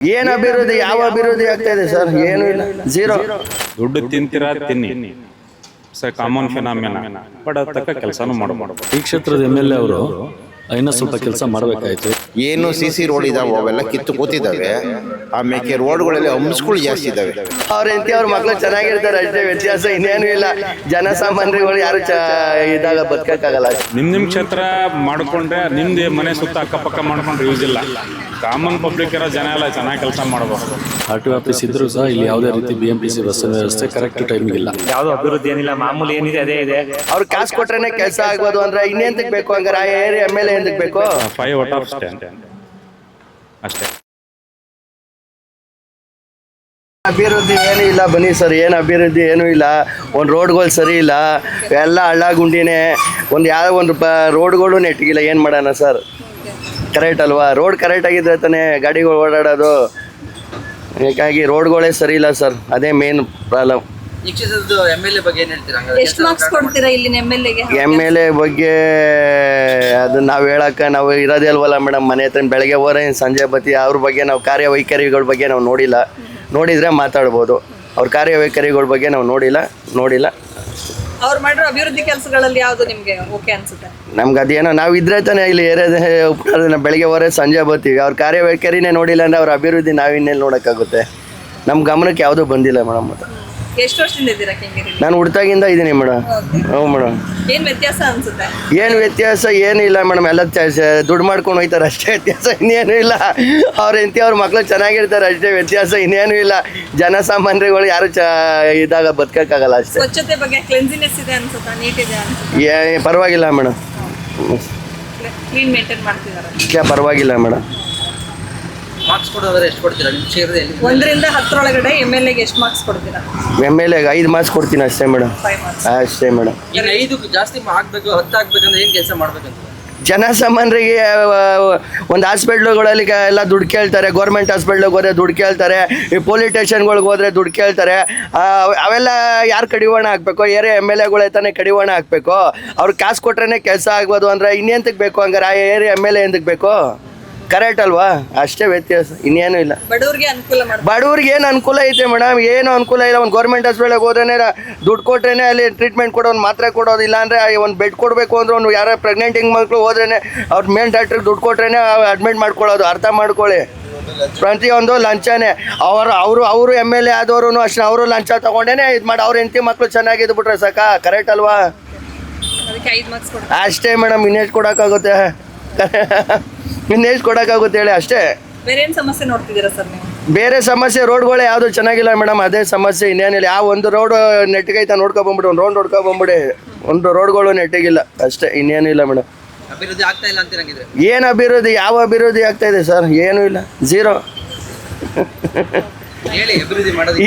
ಏನು ಅಭಿವೃದ್ಧಿ, ಯಾವ ಅಭಿವೃದ್ಧಿ ಆಗ್ತಾ ಇದೆ ಸರ್? ಏನು ಇಲ್ಲ, ಝೀರೋ. ದುಡ್ಡು ತಿಂತೀರಾ ತಿನ್ನಿ, ಕಾಮನ್ ಫಿನಾಮಿನಾ, ಬಟ್ ಅದಕ್ಕೆ ಕೆಲಸನೂ ಮಾಡಬಹುದು. ಈ ಕ್ಷೇತ್ರದ MLA ಅವರು ಇನ್ನೂ ಸ್ವಲ್ಪ ಕೆಲಸ ಮಾಡಬೇಕಾಯ್ತು. ಏನು CC ರೋಡ್ ಇದಾವೆ ಅವೆಲ್ಲ ಕಿತ್ತು ಕೂತಿದ್ದಾವೆ. ಆಮೇಲೆ ರೋಡ್ಗಳಲ್ಲಿ ಅಂಶಗಳು ಜಾಸ್ತಿ ಇದಾವೆ. ಅವ್ರ ಮಕ್ಳು ಚೆನ್ನಾಗಿರ್ತಾರೆ ಅಷ್ಟೇ, ವ್ಯತ್ಯಾಸ ಇನ್ನೇನು ಇಲ್ಲ. ಜನಸಾಮಾನ್ಯರುಗಳು ಯಾರು ಇದಾಗ ಬದುಕಕ್ಕಾಗಲ್ಲ. ನಿಮ್ ಕ್ಷೇತ್ರ ಮಾಡ್ಕೊಂಡ್ರೆ ನಿಮ್ದು ಮನೆ ಸುತ್ತ ಅಕ್ಕಪಕ್ಕ ಮಾಡ್ಕೊಂಡ್ರೆ ಯೂಸ್ ಇಲ್ಲ. ಕಾಮನ್ ಪಬ್ಲಿಕ್ ಇರೋ ಜನ ಎಲ್ಲ ಚೆನ್ನಾಗಿ ಕೆಲಸ ಮಾಡಬಹುದು. RTO ಆಫೀಸ್ ಇದ್ರೂ ಸಹ ಇಲ್ಲಿ ಯಾವುದೇ ರೀತಿ BMTC ಬಸ್ ವ್ಯವಸ್ಥೆ ಕರೆಕ್ಟ್ ಟೈಮಿಗೆ ಇಲ್ಲ. ಯಾವ್ದು ಅಭಿವೃದ್ಧಿ ಏನಿಲ್ಲ, ಮಾಮೂಲಿ ಏನಿದೆ ಅದೇ ಇದೆ. ಅವ್ರು ಕಾಸು ಕೊಟ್ರೇನೆ ಕೆಲಸ ಆಗ್ಬೋದು ಅಂದ್ರೆ ಇನ್ನೆಂತಕ್ ಬೇಕು ಹಂಗಾರೆ? ಆ ಏರಿಯಾ MLA ಎಂತಕ್ ಬೇಕು? 5 ಔಟ್ ಆಫ್ 10 ಅಷ್ಟೇ. ಅಭಿವೃದ್ಧಿ ಏನೂ ಇಲ್ಲ ಬನ್ನಿ ಸರ್, ಏನು ಅಭಿವೃದ್ಧಿ ಏನೂ ಇಲ್ಲ. ಒಂದು ರೋಡ್ಗಳು ಸರಿ ಇಲ್ಲ, ಎಲ್ಲ ಹಳ್ಳ ಗುಂಡಿನೇ. ಒಂದು ರೋಡ್ಗಳು ನೆಟ್ಟಿಗಿಲ್ಲ. ಏನು ಮಾಡೋಣ ಸರ್? ಕರೆಕ್ಟ್ ಅಲ್ವಾ? ರೋಡ್ ಕರೆಕ್ಟ್ ಆಗಿದ್ರೆ ತಾನೇ ಗಾಡಿಗಳು ಓಡಾಡೋದು. ಹೀಗಾಗಿ ರೋಡ್ಗಳೇ ಸರಿ ಇಲ್ಲ ಸರ್, ಅದೇ ಮೇನ್ ಪ್ರಾಬ್ಲಮ್. ಈ ಕ್ಷೇತ್ರದ MLA ಬಗ್ಗೆ ಏನು ಹೇಳ್ತೀರಾ? ಎಷ್ಟು ಮಾರ್ಕ್ಸ್ ಕೊಡ್ತೀರಾ ಇಲ್ಲಿನ MLAಗೆ? MLA ಬಗ್ಗೆ ಅದನ್ನ ನಾವು ಇರೋದೇ ಅಲ್ವಲ್ಲ ಮೇಡಮ್. ಮನೆ ಹತ್ರ ಬೆಳಗ್ಗೆ ಹೋದ್ರೆ ಸಂಜೆ ಬತ್ತಿ. ಅವ್ರ ಬಗ್ಗೆ ನಾವು ಕಾರ್ಯವೈಖರಿಗಳ ಬಗ್ಗೆ ನಾವು ನೋಡಿದರೆ ಮಾತಾಡ್ಬೋದು. ಅವ್ರ ಕಾರ್ಯವೈಖರಿಗಳ ಬಗ್ಗೆ ನಾವು ನೋಡಿಲ್ಲ. ಅವ್ರು ಮಾಡಿರೋ ಅಭಿವೃದ್ಧಿ ಕೆಲಸಗಳಲ್ಲಿ ಯಾವುದು ನಿಮಗೆ ಓಕೆ ಅನ್ಸುತ್ತೆ? ನಮ್ಗೆ ಅದೇನೋ ನಾವು ಇದ್ರೆ ತಾನೇ ಇಲ್ಲಿ ಏರಿಯಾದ ಬೆಳಗ್ಗೆ ಹೋದ್ರೆ ಸಂಜೆ ಬರ್ತೀವಿ. ಅವ್ರ ಕಾರ್ಯವೈಖರಿನೇ ನೋಡಿಲ್ಲ ಅಂದರೆ ಅವ್ರ ಅಭಿವೃದ್ಧಿ ನಾವಿನ್ನೆಲ್ಲಿ ನೋಡೋಕ್ಕಾಗುತ್ತೆ? ನಮ್ಮ ಗಮನಕ್ಕೆ ಯಾವುದೂ ಬಂದಿಲ್ಲ ಮೇಡಮ್. ಅದು ಎಷ್ಟು ವರ್ಷದಿಂದ ಇದ್ದೀರಾ ಕೆಂಗೇರಿ? ನಾನು ಹುಡ್ತಾಗಿಂದ ಇದ್ದೀನಿ ಮೇಡಮ್. ಹ್ಞೂ ಮೇಡಮ್. ಏನು ವ್ಯತ್ಯಾಸ ಅನ್ಸುತ್ತೆ? ಏನು ವ್ಯತ್ಯಾಸ ಏನಿಲ್ಲ ಮೇಡಮ್, ಎಲ್ಲ ದುಡ್ಡು ಮಾಡ್ಕೊಂಡು ಹೋಗ್ತಾರೆ ಅಷ್ಟೇ. ವ್ಯತ್ಯಾಸ ಇನ್ನೇನು ಇಲ್ಲ. ಅವ್ರ ಮಕ್ಳು ಚೆನ್ನಾಗಿರ್ತಾರೆ ಅಷ್ಟೇ, ವ್ಯತ್ಯಾಸ ಇನ್ನೇನು ಇಲ್ಲ. ಜನಸಾಮಾನ್ಯರುಗಳು ಯಾರು ಇದಾಗ ಬದುಕಕ್ಕಾಗಲ್ಲ ಅಷ್ಟೇ. ಸ್ವಚ್ಛತೆ ಬಗ್ಗೆ ಕ್ಲೆನ್ಸಿನೆಸ್ ಇದೆ ಅನ್ಸುತ್ತಾ? ನೀಟ್ ಇದೆ ಅನ್ಸುತ್ತಾ? ಪರವಾಗಿಲ್ಲ ಮೇಡಮ್, ಕ್ಲೀನ್ ಮೇಂಟೈನ್ ಮಾಡ್ತಿದ್ದಾರೆ. ಪರವಾಗಿಲ್ಲ ಮೇಡಮ್. ಮಾರ್ಕ್ಸ್ ಕೊಡೋದ್ರೆ ಎಷ್ಟು ಕೊಡ್ತೀರಾ ನಿಮ್ಮ ಕ್ಷೇತ್ರದಲ್ಲಿ? 1 ರಿಂದ 10 ಒಳಗಡೆ MLAಗೆ ಎಷ್ಟು ಮಾರ್ಕ್ಸ್ ಕೊಡ್ತೀರಾ? MLAಗೆ 5 ಮಾರ್ಕ್ಸ್ ಕೊಡ್ತೀನಿ ಅಷ್ಟೇ ಮೇಡಮ್. 5 ಮಾರ್ಕ್ಸ್ ಅಷ್ಟೇ ಮೇಡಮ್. ಈಗ 5 ಜಾಸ್ತಿ ಆಗ್ಬೇಕು, 10 ಆಗ್ಬೇಕಂದ್ರೆ ಏನು ಕೆಲಸ ಮಾಡ್ಬೇಕಂತ? ಜನಸಾಮಾನ್ಯರಿಗೆ ಒಂದು ಹಾಸ್ಪಿಟ್ಲುಗಳಲ್ಲಿ ಎಲ್ಲ ದುಡ್ಡು ಕೇಳ್ತಾರೆ. ಗೌರ್ಮೆಂಟ್ ಹಾಸ್ಪಿಟ್ಲಿಗೆ ಹೋದ್ರೆ ದುಡ್ಡು ಕೇಳ್ತಾರೆ. ಈ ಪೊಲೀಸ್ ಸ್ಟೇಷನ್ಗಳಿಗೆ ಹೋದ್ರೆ ದುಡ್ಡು ಕೇಳ್ತಾರೆ. ಅವೆಲ್ಲ ಯಾರು ಕಡಿವಾಣ ಹಾಕ್ಬೇಕು? ಏರಿಯಾ MLAಗಳೇ ತಾನೇ ಕಡಿವಾಣ ಹಾಕಬೇಕು. ಅವ್ರು ಕಾಸು ಕೊಟ್ರೇ ಕೆಲಸ ಆಗ್ಬೋದು ಅಂದ್ರೆ ಇನ್ನೆಂತಕ್ಕೆ ಬೇಕು ಹಂಗಾರೆ? ಆ ಏರಿಯಾ MLA ಎಂತಕ್ಕೆ ಬೇಕು? ಕರೆಕ್ಟ್ ಅಲ್ವಾ? ಅಷ್ಟೇ ವ್ಯತ್ಯಾಸ, ಇನ್ನೇನು ಇಲ್ಲ. ಬಡವ್ರಿಗೆ ಅನುಕೂಲ ಮಾಡಿ. ಬಡವ್ರಿಗೆ ಏನು ಅನುಕೂಲ ಐತೆ ಮೇಡಮ್? ಏನು ಅನುಕೂಲ ಇಲ್ಲ. ಒಂದು ಗೌರ್ಮೆಂಟ್ ಹಾಸ್ಪಿಟಲ್ಗೆ ಹೋದ್ರೇ ದುಡ್ಡು ಕೊಟ್ರೇನೆ ಅಲ್ಲಿ ಟ್ರೀಟ್ಮೆಂಟ್ ಕೊಡೋದು, ಮಾತ್ರೆ ಕೊಡೋದು. ಇಲ್ಲ ಅಂದರೆ ಒಂದು ಬೆಡ್ ಕೊಡಬೇಕು ಅಂದ್ರೆ ಒಂದು ಯಾರೋ ಪ್ರೆಗ್ನೆಂಟ್ ಮಕ್ಕಳು ಹೋದ್ರೇ ಅವ್ರ ಮೇನ್ ಡಾಕ್ಟ್ರಿಗೆ ದುಡ್ಡು ಕೊಟ್ರೇ ಅಡ್ಮಿಟ್ ಮಾಡ್ಕೊಳ್ಳೋದು. ಅರ್ಥ ಮಾಡ್ಕೊಳ್ಳಿ, ಪ್ರತಿಯೊಂದು ಲಂಚನೇ. ಅವರು MLA ಆದವರು ಅಷ್ಟೇ, ಅವರು ಲಂಚ ತೊಗೊಂಡೇನೆ ಇದು ಮಾಡಿ. ಅವ್ರ ಹೆಂಡತಿ ಮಕ್ಕಳು ಚೆನ್ನಾಗಿದ್ದು ಬಿಟ್ರೆ ಸಾಕ. ಕರೆಕ್ಟ್ ಅಲ್ವಾ? ಅದಕ್ಕೆ 5 ಮಾರ್ಕ್ಸ್ ಕೊಡ್ತೀರಾ ಅಷ್ಟೇ ಮೇಡಮ್. ಇನ್ನೆಷ್ಟು ಕೊಡೋಕ್ಕಾಗುತ್ತೆ? ಇನ್ನೆಷ್ಟು ಕೊಡೋಕ್ಕಾಗುತ್ತೆ ಹೇಳಿ? ಅಷ್ಟೇ. ಬೇರೆ ಏನು ಸಮಸ್ಯೆ ನೋಡ್ತಿದ್ದೀರಾ ಸರ್ ನೀವು? ಬೇರೆ ಸಮಸ್ಯೆ ರೋಡ್ಗಳೇ ಯಾವುದು ಚೆನ್ನಾಗಿಲ್ಲ ಮೇಡಮ್, ಅದೇ ಸಮಸ್ಯೆ, ಇನ್ನೇನಿಲ್ಲ. ಒಂದು ರೋಡ್ ನೆಟ್ಟಿಗೈತಾ ನೋಡ್ಕೊಬಂದ್ಬಿಡಿ, ಒಂದು ರೋಡ್ ನೋಡ್ಕೊಬಂದ್ಬಿಡಿ. ಒಂದು ರೋಡ್ಗಳು ನೆಟ್ಟಿಗಿಲ್ಲ ಅಷ್ಟೇ, ಇನ್ನೇನಿಲ್ಲ ಮೇಡಮ್. ಅಭಿವೃದ್ಧಿ ಆಗ್ತಾ ಇಲ್ಲ ಅಂತೀರಂಗಿದ್ರೆ? ಏನು ಅಭಿವೃದ್ಧಿ, ಯಾವ ಅಭಿವೃದ್ಧಿ ಆಗ್ತಾ ಇದೆ ಸರ್? ಏನೂ ಇಲ್ಲ, ಝೀರೋ. ಹೇಳಿ, ಅಭಿವೃದ್ಧಿ ಮಾಡೋದು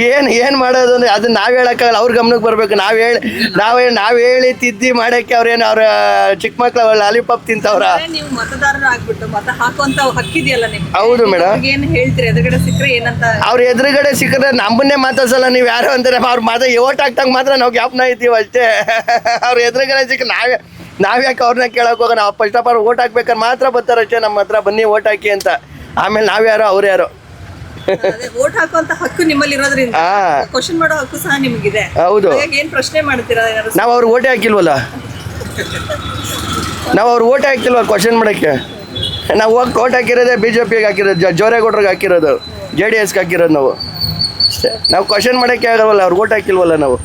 ಏನು ಮಾಡೋದು ಅಂದರೆ ಅದನ್ನ ನಾವು ಹೇಳೋಕ್ಕಾಗಲ್ಲ. ಅವ್ರ ಗಮನಕ್ಕೆ ಬರಬೇಕು. ನಾವು ಹೇಳಿ ತಿದ್ದಿ ಮಾಡೋಕ್ಕೆ ಅವ್ರೇನು ಅವ್ರ ಚಿಕ್ಕ ಮಕ್ಳು ಲಾಲಿಪಾಪ್ ತಿಂತವ್ರ? ನೀವು ಮತದಾರರು ಆಗ್ಬಿಟ್ಟು ಮತ ಹಾಕುವಂತ ಹಕ್ಕಿದೆಯಲ್ಲ ನಿಮ್ಗೆ. ಹೌದು ಮೇಡಮ್. ಏನು ಹೇಳ್ತೀರಿ? ಎದುರುಗಡೆ ಸಿಕ್ಕರೆ ಏನಂತ? ಅವ್ರ ಎದುರುಗಡೆ ಸಿಕ್ಕರೆ ನಮ್ಮನ್ನೇ ಮಾತಾಡ್ಸಲ್ಲ. ನೀವು ಯಾರು ಅಂತಾರೆ ಅವ್ರ ಓಟ್ ಹಾಕ್ತಂಗೆ ಮಾತ್ರ ನಾವು ಜ್ಞಾಪನ ಇದ್ದೀವಿ ಅಷ್ಟೇ. ಅವ್ರ ಎದುರುಗಡೆ ಸಿಕ್ಕ ನಾವ್ಯಾಕೆ ಅವ್ರನ್ನ ಕೇಳೋಕೆ ಹೋಗೋಣ? ನಾವು ಫಸ್ಟ್ ಆಫ್ ಆಲ್ ಓಟ್ ಹಾಕ್ಬೇಕಾದ್ರೆ ಮಾತ್ರ ಬರ್ತಾರೆ ಅಷ್ಟೇ ನಮ್ಮ ಹತ್ರ, ಬನ್ನಿ ಓಟ್ ಹಾಕಿ ಅಂತ. ಆಮೇಲೆ ನಾವ್ಯಾರೋ ಅವ್ರು ಯಾರೋ. ವೋಟ್ ಹಾಕುವಂತ ಹಕ್ಕು ನಿಮ್ಮಲ್ಲಿ ಇರೋದ್ರಿಂದ ಕ್ವಶನ್ ಮಾಡೋ ಹಕ್ಕು ಸಹ ನಿಮಗಿದೆ. ಹೌದು. ಏನ್ ಪ್ರಶ್ನೆ ಮಾಡ್ತೀರಾ? ನಾವು ಅವ್ರಿಗೆ ಓಟೇ ಹಾಕಿಲ್ವಲ್ಲ. ಕ್ವಶನ್ ಮಾಡೋಕ್ಕೆ. ನಾವು ಓಟ್ ಹಾಕಿರೋದೇ BJPಗೆ ಹಾಕಿರೋದು, ಜೋರೇಗೌಡ್ರಿಗೆ ಹಾಕಿರೋದು, JDSಗೆ ಹಾಕಿರೋದು ನಾವು ಅಷ್ಟೇ. ನಾವು ಕ್ವಶನ್ ಮಾಡೋಕ್ಕೆ ಆಗಲ್ವಲ್ಲ, ಅವ್ರಿಗೆ ಓಟ್ ಹಾಕಿಲ್ವಲ್ಲ ನಾವು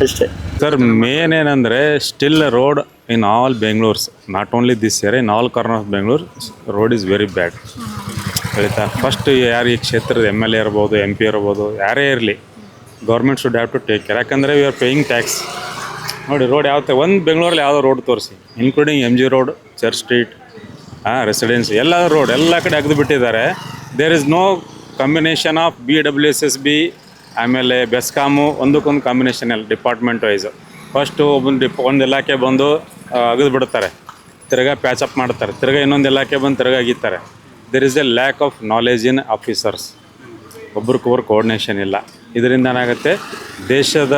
ಅಷ್ಟೇ. ಸರ್, ಮೇನ್ ಏನಂದರೆ still road in all Bengalurus, not only this area, in all corner of Bengaluru road is very bad. ಹೇಳ್ತಾ ಫಸ್ಟ್ ಯಾರು ಈ ಕ್ಷೇತ್ರದ MLA ಇರ್ಬೋದು, MP ಇರ್ಬೋದು, ಯಾರೇ ಇರಲಿ, government should have to take care. ಯಾಕಂದರೆ ವಿ ಆರ್ ಪೇಯಿಂಗ್ ಟ್ಯಾಕ್ಸ್. ನೋಡಿ, ರೋಡ್ ಒಂದು ಬೆಂಗಳೂರಲ್ಲಿ ಯಾವುದೋ ರೋಡ್ ತೋರಿಸಿ, including MG road, church street, residency, ಎಲ್ಲ ರೋಡ್ ಎಲ್ಲ ಕಡೆ ಅಗ್ದು ಬಿಟ್ಟಿದ್ದಾರೆ. There is no combination of BWSSB, ಆಮೇಲೆ ಬೆಸ್ಕಾಮು, ಒಂದಕ್ಕೊಂದು ಕಾಂಬಿನೇಷನ್ ಇಲ್ಲ ಡಿಪಾರ್ಟ್ಮೆಂಟ್ ವೈಸು. ಫಸ್ಟು ಒಂದು ಇಲಾಖೆ ಬಂದು ಅಗದು ಬಿಡ್ತಾರೆ, ತಿರ್ಗಾ ಪ್ಯಾಚಪ್ ಮಾಡ್ತಾರೆ, ತಿರ್ಗಾ ಇನ್ನೊಂದು ಇಲಾಖೆ ಬಂದು ತಿರ್ಗಾ ಅಗಿತಾರೆ. There is a lack of knowledge in officers. ಒಬ್ರಿಗೊಬ್ರು ಕೋಆರ್ಡಿನೇಷನ್ ಇಲ್ಲ. ಇದರಿಂದ ಏನಾಗುತ್ತೆ, ದೇಶದ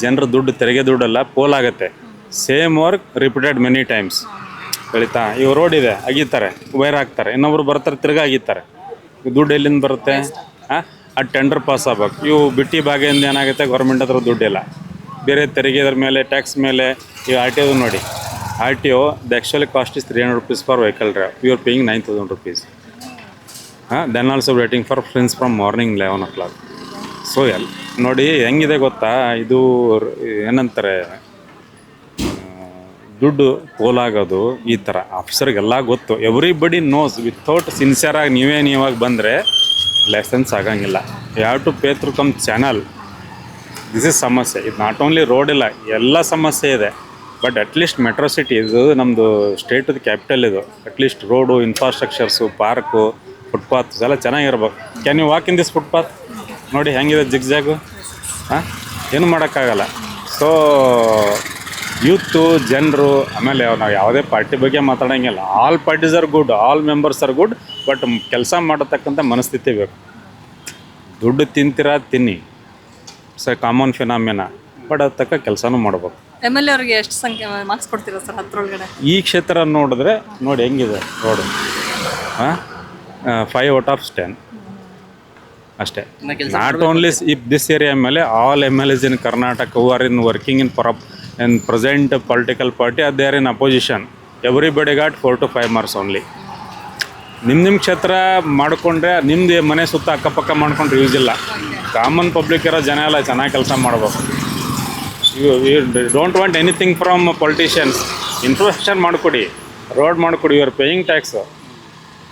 ಜನರ ದುಡ್ಡು, ತೆರಿಗೆ ದುಡ್ಡೆಲ್ಲ ಪೋಲಾಗುತ್ತೆ. Same work repeated many times. ಹೇಳ್ತಾ ಇವು ರೋಡ್ ಇದೆ, ಅಗಿತಾರೆ, ವೈರ್ ಹಾಕ್ತಾರೆ, ಇನ್ನೊಬ್ರು ಬರ್ತಾರೆ, ತಿರ್ಗಾ ಅಗಿತಾರೆ. ದುಡ್ಡು ಎಲ್ಲಿಂದ ಬರುತ್ತೆ? ಆ ಟೆಂಡರ್ ಪಾಸ್ ಆಗ್ಬೇಕು. ಇವು ಬಿಟ್ಟಿ ಭಾಗದಿಂದ ಏನಾಗುತ್ತೆ, ಗೌರ್ಮೆಂಟ್ ಹತ್ರ ದುಡ್ಡಿಲ್ಲ. ಬೇರೆ ತೆರಿಗೆದ್ರ ಮೇಲೆ, ಟ್ಯಾಕ್ಸ್ ಮೇಲೆ. ಈಗ ಆರ್ ಟಿ ಒ ನೋಡಿ, R T O the actually cost is 300 rupees for vehicle drive. You are paying 9,000 rupees. Then also waiting for friends from morning 11 o'clock. So ನೋಡಿ ಹೆಂಗಿದೆ ಗೊತ್ತಾ, ಇದು ಏನಂತಾರೆ, ದುಡ್ಡು ಪೋಲಾಗೋದು ಈ ಥರ. ಆಫೀಸರ್ಗೆಲ್ಲ ಗೊತ್ತು, ಎವ್ರಿಬಡಿ ನೋಸ್. ವಿತೌಟ್ ಸಿನ್ಸಿಯರಾಗಿ ನೀವಾಗಿ ಬಂದರೆ ಲೈಸೆನ್ಸ್ ಆಗಂಗಿಲ್ಲ. You have to pay through come channel. This is ಸಮಸ್ಯೆ. ಇದು ನಾಟ್ ಓನ್ಲಿ ರೋಡ್ ಇಲ್ಲ, ಎಲ್ಲ ಸಮಸ್ಯೆ ಇದೆ. ಬಟ್ ಅಟ್ಲೀಸ್ಟ್ ಮೆಟ್ರೋ ಸಿಟಿ, ಇದು ನಮ್ಮದು ಸ್ಟೇಟದ ಕ್ಯಾಪಿಟಲ್. ಇದು at least road, infrastructures, park, footpaths ಎಲ್ಲ ಚೆನ್ನಾಗಿರ್ಬೇಕು. Can you walk in this footpath? ನೋಡಿ ಹೆಂಗಿದೆ ಜಿಗ್ಜಾಗು. ಏನು ಮಾಡೋಕ್ಕಾಗಲ್ಲ. ಸೊ ಯೂತು, ಜನರು, ಆಮೇಲೆ ನಾವು ಯಾವುದೇ ಪಾರ್ಟಿ ಬಗ್ಗೆ ಮಾತಾಡೋಂಗಿಲ್ಲ. All parties are good, all members are good. But ಕೆಲಸ ಮಾಡತಕ್ಕಂಥ ಮನಸ್ಥಿತಿ ಬೇಕು. ದುಡ್ಡು ತಿಂತೀರಾ ತಿನ್ನಿ, ಕಾಮನ್ ಫಿನಾಮಿನ. ಬಟ್ ಅದು ತಕ್ಕ ಕೆಲಸನೂ ಮಾಡ್ಬೇಕು. MLA ಅವ್ರಿಗೆ ಎಷ್ಟು ಸಂಖ್ಯೆ ಮಾರ್ಕ್ಸ್ ಕೊಡ್ತೀರಾ ಸರ್ 10ರೊಳಗಡೆ? ಈ ಕ್ಷೇತ್ರ ನೋಡಿದ್ರೆ ನೋಡಿ ಹೆಂಗಿದೆ ರೋಡು. 5 out of 10 ಅಷ್ಟೇ. Not only if this area ಮೇಲೆ all MLAs in Karnataka who are in working in present political party are there in opposition. Everybody got 4 to 5 marks only. ನಿಮ್ಮ ಕ್ಷೇತ್ರ ಮಾಡಿಕೊಂಡ್ರೆ ನಿಮ್ಮದು ಮನೆ ಸುತ್ತ ಅಕ್ಕಪಕ್ಕ ಮಾಡ್ಕೊಂಡ್ರೆ ಯೂಸ್ ಇಲ್ಲ. ಕಾಮನ್ ಪಬ್ಲಿಕ್ ಇರೋ ಜನ ಎಲ್ಲ ಚೆನ್ನಾಗಿ ಕೆಲಸ ಮಾಡ್ಬೇಕು. You don't want anything from politicians. Infrastructure ಮಾಡಿಕೊಡಿ, ರೋಡ್ ಮಾಡಿಕೊಡಿ, ಯು ಆರ್ ಪೇಯಿಂಗ್ ಟ್ಯಾಕ್ಸು.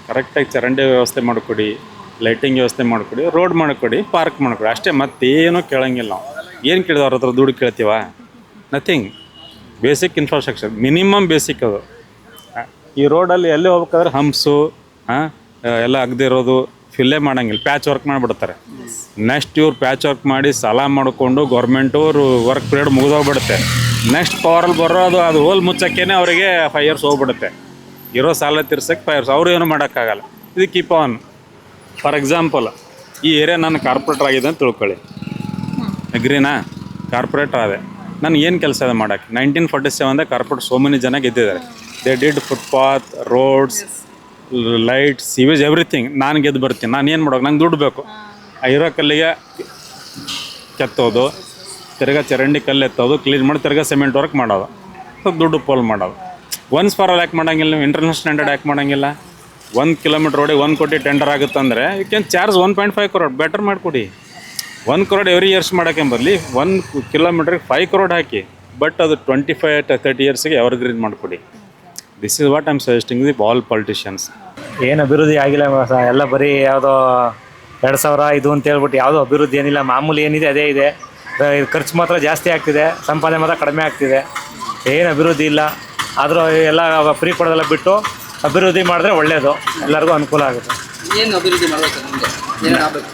ಕರೆಕ್ಟಾಗಿ ಚರಂಡಿ ವ್ಯವಸ್ಥೆ ಮಾಡಿಕೊಡಿ, ಲೈಟಿಂಗ್ ವ್ಯವಸ್ಥೆ ಮಾಡಿಕೊಡಿ, ರೋಡ್ ಮಾಡಿಕೊಡಿ, ಪಾರ್ಕ್ ಮಾಡಿಕೊಡಿ. ಅಷ್ಟೇ, ಮತ್ತೇನೂ ಕೇಳೋಂಗಿಲ್ಲ ನಾವು. ಏನು ಕೇಳಿದವ್ರ ಹತ್ರ ದುಡ್ಡು ಕೇಳ್ತೀವ? Nothing. Basic infrastructure, minimum basic ಅದು. ಈ ರೋಡಲ್ಲಿ ಎಲ್ಲಿ ಹೋಗ್ಬೇಕಾದ್ರೆ ಹಂಪ್ಸು ಎಲ್ಲ ಅಗ್ದಿರೋದು, ಫಿಲ್ಲೇ ಮಾಡೋಂಗಿಲ್ಲ, ಪ್ಯಾಚ್ ವರ್ಕ್ ಮಾಡಿಬಿಡ್ತಾರೆ. ನೆಕ್ಸ್ಟ್ ಇವ್ರು ಪ್ಯಾಚ್ ವರ್ಕ್ ಮಾಡಿ ಸಾಲ ಮಾಡಿಕೊಂಡು ಗೌರ್ಮೆಂಟವ್ರು ವರ್ಕ್ ಪೀರಿಯಡ್ ಮುಗಿದೋಗ್ಬಿಡುತ್ತೆ. ನೆಕ್ಸ್ಟ್ ಪವರಲ್ಲಿ ಬರೋದು ಅದು ಹೋಲ್ ಮುಚ್ಚಕ್ಕೇ ಅವರಿಗೆ 5 years ಹೋಗ್ಬಿಡುತ್ತೆ. ಇರೋ ಸಾಲ ತೀರ್ಸಕ್ಕೆ 5 years. ಅವರು ಏನು ಮಾಡೋಕ್ಕಾಗಲ್ಲ. ಇದು ಕೀಪ್ ಆನ್. ಫಾರ್ ಎಕ್ಸಾಂಪಲ್, ಈ ಏರಿಯಾ ನಾನು ಕಾರ್ಪೊರೇಟರ್ ಆಗಿದೆ ಅಂತ ತಿಳ್ಕೊಳ್ಳಿ. ಅಗ್ರಿನಾ? ಕಾರ್ಪೊರೇಟರ್ ಆದೆ. ನಾನು ಏನು ಕೆಲಸ ಇದೆ ಮಾಡೋಕ್ಕೆ? 1947 ಕಾರ್ಪೊರೇಟ್ ಸೋ ಮೆನಿ ಜನ ಗೆದ್ದಿದ್ದಾರೆ. They did footpath, roads, light, sewage, everything. ನಾನು ಗೆದ್ದು ಬರ್ತೀನಿ. ನಾನು ಏನು ಮಾಡೋಕೆ? ನಂಗೆ ದುಡ್ಡು ಬೇಕು. ಆ ಇರೋ ಕಲ್ಲಿಗೆ ಕೆತ್ತೋದು, ತಿರ್ಗಾ ಚರಂಡಿ ಕಲ್ಲು ಎತ್ತೋದು, ಕ್ಲೀನ್ ಮಾಡಿ ತಿರ್ಗಾ ಸಿಮೆಂಟ್ ವರ್ಕ್ ಮಾಡೋದು, ದುಡ್ಡು ಪೋಲ್ ಮಾಡೋದು. ಒನ್ಸ್ ಫಾರ್ ಆಲ್ ಯಾಕೆ ಮಾಡೋಂಗಿಲ್ಲ? ನೀವು ಇಂಟರ್ನ್ಯಾಷನಲ್ ಸ್ಟ್ಯಾಂಡರ್ಡ್ ಯಾಕೆ ಮಾಡೋಂಗಿಲ್ಲ? 1 kilometer ರೋಡಿಗೆ 1 ಕೋಟಿ ಟೆಂಡರ್ ಆಗುತ್ತಂದರೆ you can charge 1.5 crore. Better ಮಾಡಿಕೊಡಿ. 1 crore ಎವ್ರಿ ಇಯರ್ಸ್ ಮಾಡೋಕ್ಕೆ ಬರಲಿ. 1 kilometerಗೆ 5 crore ಹಾಕಿ. ಬಟ್ ಅದು 25 to 30 yearsಗೆ ಎವರ್ಗ್ರೀನ್ ಮಾಡಿಕೊಡಿ. This is what I am suggesting the all politicians. ಏನು ಅಭಿವೃದ್ಧಿ ಆಗಿಲ್ಲ ಎಲ್ಲ ಬರೀ ಯಾವುದೋ 2,000 ಇದು ಅಂತ ಹೇಳ್ಬಿಟ್ಟು ಯಾವುದೋ ಅಭಿವೃದ್ಧಿ ಏನಿಲ್ಲ. ಮಾಮೂಲಿ ಏನಿದೆ ಅದೇ ಇದೆ. ಖರ್ಚು ಮಾತ್ರ ಜಾಸ್ತಿ ಆಗ್ತಿದೆ, ಸಂಪಾದನೆ ಮಾತ್ರ ಕಡಿಮೆ ಆಗ್ತಿದೆ. ಏನು ಅಭಿವೃದ್ಧಿ ಇಲ್ಲ. ಆದರೂ ಎಲ್ಲ ಫ್ರೀ ಕೊಡೋದೆಲ್ಲ ಬಿಟ್ಟು ಅಭಿವೃದ್ಧಿ ಮಾಡಿದ್ರೆ ಒಳ್ಳೆಯದು, ಎಲ್ಲರಿಗೂ ಅನುಕೂಲ ಆಗುತ್ತೆ. ಏನು ಅಭಿವೃದ್ಧಿ ಮಾಡ್ಬೇಕು ನಿಮಗೆ? ಏನೇನು ಆಗಬೇಕು?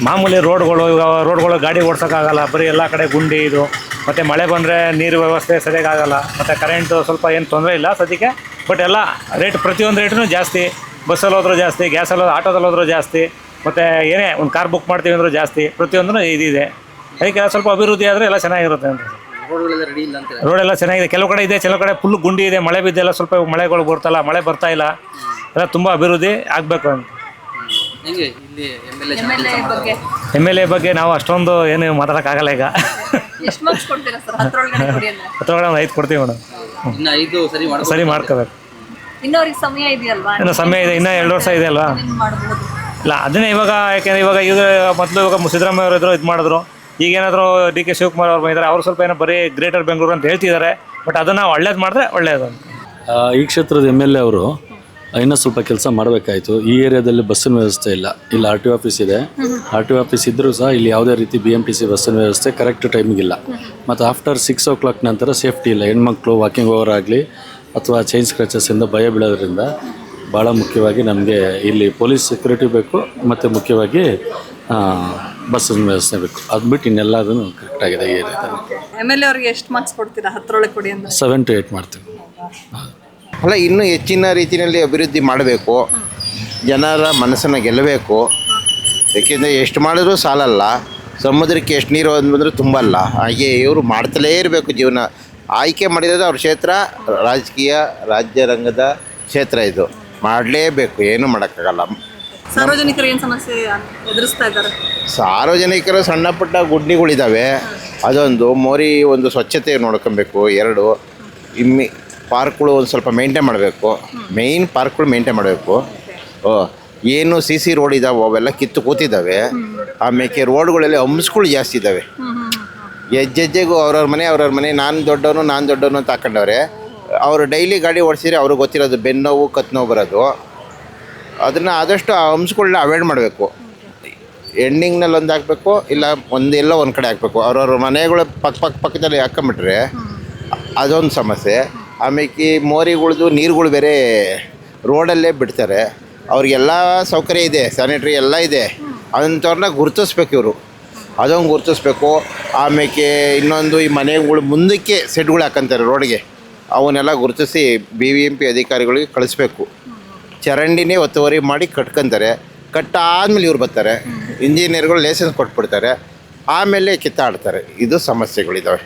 ಮಾಮೂಲಿ ರೋಡ್ಗಳು, ಇವಾಗ ರೋಡ್ಗಳು ಗಾಡಿ ಓಡ್ಸೋಕ್ಕಾಗಲ್ಲ. ಬರೀ ಎಲ್ಲ ಕಡೆ ಗುಂಡಿ ಇದು. ಮತ್ತು ಮಳೆ ಬಂದರೆ ನೀರು ವ್ಯವಸ್ಥೆ ಸರಿಯಾಗಲ್ಲ. ಮತ್ತು ಕರೆಂಟು ಸ್ವಲ್ಪ ಏನು ತೊಂದರೆ ಇಲ್ಲ ಸದ್ಯಕ್ಕೆ. ಬಟ್ ಎಲ್ಲ ರೇಟ್, ಪ್ರತಿಯೊಂದು ರೇಟೂ ಜಾಸ್ತಿ. ಬಸ್ಸಲ್ಲಿ ಹೋದ್ರೂ ಜಾಸ್ತಿ, ಗ್ಯಾಸಲ್ಲಿ ಆಟೋದಲ್ಲಿ ಹೋದ್ರೂ ಜಾಸ್ತಿ. ಮತ್ತು ಏನೇ ಒಂದು ಕಾರ್ ಬುಕ್ ಮಾಡ್ತೀವಿ ಅಂದರೂ ಜಾಸ್ತಿ. ಪ್ರತಿಯೊಂದೂ ಇದಿದೆ. ಅದಕ್ಕೆ ಸ್ವಲ್ಪ ಅಭಿವೃದ್ಧಿ ಆದರೆ ಎಲ್ಲ ಚೆನ್ನಾಗಿರುತ್ತೆ ಅಂತ. ರೋಡ್ಗಳೆಲ್ಲ ರೆಡಿ ಇಲ್ಲ ಅಂತ. ರೋಡೆಲ್ಲ ಚೆನ್ನಾಗಿದೆ. ಕೆಲವು ಕಡೆ ಇದೆ, ಕೆಲವು ಕಡೆ ಫುಲ್ ಗುಂಡಿ ಇದೆ. ಮಳೆ ಬಿದ್ದೆಲ್ಲ ಸ್ವಲ್ಪ ಮಳೆಗಳು ಬರ್ತಲ್ಲ, ಮಳೆ ಬರ್ತಾ ಇಲ್ಲ. ಎಲ್ಲ ತುಂಬ ಅಭಿವೃದ್ಧಿ ಆಗಬೇಕು ಅಂತ. ಹೆಂಗೆ ಇಲ್ಲಿ MLA ಬಗ್ಗೆ ಬಗ್ಗೆ ನಾವು ಅಷ್ಟೊಂದು ಏನು ಮಾತಾಡೋಕ್ಕಾಗಲ್ಲ. ಈಗ ಎಷ್ಟು ಮಾರ್ಕ್ಸ್ ಕೊಡ್ತೀರಾ ಸರ್ 10ರೊಳಗಡೆ ಕೊಡಿ ಅಂದ್ರೆ? 10 ಒಂದು 5 ಕೊಡ್ತೀವಿ ಮೇಡಮ್. ಇನ್ನು 5 ಸರಿ ಮಾಡ್ಕೋಬೇಕು. ಇನ್ನೂ ಅವ್ರಿಗೆ ಸಮಯ ಇದೆಯಲ್ವಾ? ಇನ್ನು ಸಮಯ ಇದೆ, ಇನ್ನೂ 2 ವರ್ಷ ಇದೆ ಅಲ್ವಾ? ಮಾಡ್ಬೋದು. ಇಲ್ಲ ಅದನ್ನೇ ಇವಾಗ, ಯಾಕೆಂದರೆ ಇವಾಗ ಮೊದಲು ಸಿದ್ದರಾಮಯ್ಯ ಅವರು ಇದ್ರು, ಇದು ಮಾಡಿದ್ರು. ಈಗೇನಾದರೂ DK ಶಿವಕುಮಾರ್ ಅವ್ರು ಬಂದಿದ್ದಾರೆ. ಅವರು ಸ್ವಲ್ಪ ಏನೋ ಬರೀ ಗ್ರೇಟರ್ ಬೆಂಗಳೂರು ಅಂತ ಹೇಳ್ತಿದ್ದಾರೆ. ಬಟ್ ಅದನ್ನು ಒಳ್ಳೇದು ಮಾಡಿದ್ರೆ ಒಳ್ಳೆಯದು ಅಂತ. ಈ ಕ್ಷೇತ್ರದ MLA ಅವರು ಇನ್ನೂ ಸ್ವಲ್ಪ ಕೆಲಸ ಮಾಡಬೇಕಾಯಿತು. ಈ ಏರಿಯಾದಲ್ಲಿ ಬಸ್ಸಿನ ವ್ಯವಸ್ಥೆ ಇಲ್ಲ. ಇಲ್ಲಿ RTO ಆಫೀಸ್ ಇದೆ. RTO ಆಫೀಸ್ ಇದ್ದರೂ ಸಹ ಇಲ್ಲಿ ಯಾವುದೇ ರೀತಿ BMTC ಬಸ್ಸಿನ ವ್ಯವಸ್ಥೆ ಕರೆಕ್ಟ್ ಟೈಮಿಗಿಲ್ಲ. ಮತ್ತು ಆಫ್ಟರ್ 6 o'clock ನಂತರ ಸೇಫ್ಟಿ ಇಲ್ಲ. ಹೆಣ್ಮಕ್ಳು ವಾಕಿಂಗ್ ಓವರ್ ಆಗಲಿ ಅಥವಾ ಚೈನ್ ಸ್ಕ್ರ್ಯಾಚಸ್ಸಿಂದ ಭಯ ಬೀಳೋದ್ರಿಂದ ಭಾಳ ಮುಖ್ಯವಾಗಿ ನಮಗೆ ಇಲ್ಲಿ ಪೊಲೀಸ್ ಸೆಕ್ಯೂರಿಟಿ ಬೇಕು. ಮತ್ತು ಮುಖ್ಯವಾಗಿ ಬಸ್ಸಿನ ವ್ಯವಸ್ಥೆ ಬೇಕು. ಅದು ಬಿಟ್ಟು ಇನ್ನೆಲ್ಲದೂ ಕರೆಕ್ಟಾಗಿದೆ ಈ ಏರಿಯಾದಲ್ಲಿ. MLA ಅವ್ರಿಗೆ ಎಷ್ಟು ಮಾರ್ಕ್ಸ್ ಕೊಡ್ತೀರಾ 10ರೊಳಗೆ ಕೊಡಿ ಅಂದ್ರೆ? 7 to 8 ಮಾಡ್ತೀವಿ. ಅಲ್ಲ, ಇನ್ನೂ ಹೆಚ್ಚಿನ ರೀತಿಯಲ್ಲಿ ಅಭಿವೃದ್ಧಿ ಮಾಡಬೇಕು. ಜನರ ಮನಸ್ಸನ್ನು ಗೆಲ್ಲಬೇಕು. ಏಕೆಂದರೆ ಎಷ್ಟು ಮಾಡಿದ್ರೂ ಸಾಲಲ್ಲ. ಸಮುದ್ರಕ್ಕೆ ಎಷ್ಟು ನೀರು ಬಂದರೂ ತುಂಬಲ್ಲ. ಹಾಗೆ ಇವರು ಮಾಡ್ತಲೇ ಇರಬೇಕು. ಜೀವನ ಆಯ್ಕೆ ಮಾಡಿರೋದು ಅವ್ರ ಕ್ಷೇತ್ರ, ರಾಜಕೀಯ ರಾಜ್ಯ ರಂಗದ ಕ್ಷೇತ್ರ. ಇದು ಮಾಡಲೇಬೇಕು, ಏನೂ ಮಾಡೋಕ್ಕಾಗಲ್ಲ. ಸಾರ್ವಜನಿಕರು ಏನ್ ಸಮಸ್ಯೆ ಎದುರಿಸ್ತಾ ಇದ್ದಾರೆ? ಸಾರ್ವಜನಿಕರು ಸಣ್ಣ ಪುಟ್ಟ ಗುಡ್ಡಿಗಳಿದ್ದಾವೆ, ಅದೊಂದು ಮೋರಿ ಒಂದು ಸ್ವಚ್ಛತೆ ನೋಡ್ಕೊಬೇಕು. 2 ಇಮ್ಮಿ ಪಾರ್ಕ್ಗಳು ಒಂದು ಸ್ವಲ್ಪ ಮೇಂಟೈನ್ ಮಾಡಬೇಕು. ಮೇಯ್ನ್ ಪಾರ್ಕ್ಗಳು ಮೇಂಟೈನ್ ಮಾಡಬೇಕು. ಏನು CC ರೋಡ್ ಇದ್ದಾವೆ ಅವೆಲ್ಲ ಕಿತ್ತು ಕೂತಿದ್ದಾವೆ. ಆಮೇಲೆ ರೋಡ್ಗಳಲ್ಲಿ ಹಂಸ್ಗಳು ಜಾಸ್ತಿ ಇದ್ದಾವೆ. ಹೆಜ್ಜೆಜ್ಜೆಗೂ ಅವ್ರವ್ರ ಮನೆ ನಾನು ದೊಡ್ಡವನು ಅಂತ ಹಾಕೊಂಡವ್ರೆ. ಅವರು ಡೈಲಿ ಗಾಡಿ ಓಡಿಸಿದ್ರೆ ಅವ್ರಿಗೆ ಗೊತ್ತಿರೋದು ಬೆನ್ನೋವು ಕತ್ತು ನೋವು ಬರೋದು. ಅದನ್ನು ಆದಷ್ಟು ಆ ಹಂಸ್ಗಳನ್ನ ಅವಾಯ್ಡ್ ಮಾಡಬೇಕು. ಎಂಡಿಂಗ್ನಲ್ಲಿ ಒಂದು ಹಾಕಬೇಕು, ಇಲ್ಲ ಒಂದೆಲ್ಲ ಒಂದು ಕಡೆ ಹಾಕಬೇಕು. ಅವ್ರವ್ರ ಮನೆಗಳು ಪಕ್ಕದಲ್ಲಿ ಹಾಕೊಂಬಿಟ್ರೆ ಅದೊಂದು ಸಮಸ್ಯೆ. ಆಮೇಲೆ ಮೋರಿಗಳ್ದು ನೀರುಗಳು ಬೇರೆ ರೋಡಲ್ಲೇ ಬಿಡ್ತಾರೆ. ಅವ್ರಿಗೆಲ್ಲ ಸೌಕರ್ಯ ಇದೆ, ಸ್ಯಾನಿಟ್ರಿ ಎಲ್ಲ ಇದೆ, ಅಂಥವ್ರನ್ನ ಗುರುತಿಸ್ಬೇಕು ಇವರು. ಅದೊಂದು ಗುರುತಿಸ್ಬೇಕು. ಆಮೇಲೆ ಇನ್ನೊಂದು ಈ ಮನೆಗಳು ಮುಂದಕ್ಕೆ ಸೆಟ್ಗಳು ಹಾಕಂತಾರೆ ರೋಡ್ಗೆ, ಅವನ್ನೆಲ್ಲ ಗುರುತಿಸಿ BBMP ಅಧಿಕಾರಿಗಳಿಗೆ ಕಳಿಸ್ಬೇಕು. ಚರಂಡಿನೇ ಒತ್ತುವರಿ ಮಾಡಿ ಕಟ್ಕೊಂತಾರೆ. ಕಟ್ಟಾದ್ಮೇಲೆ ಇವ್ರು ಬರ್ತಾರೆ, ಇಂಜಿನಿಯರ್ಗಳು ಲೈಸೆನ್ಸ್ ಕೊಟ್ಬಿಡ್ತಾರೆ, ಆಮೇಲೆ ಕಿತ್ತಾಡ್ತಾರೆ. ಇದು ಸಮಸ್ಯೆಗಳಿದ್ದಾವೆ.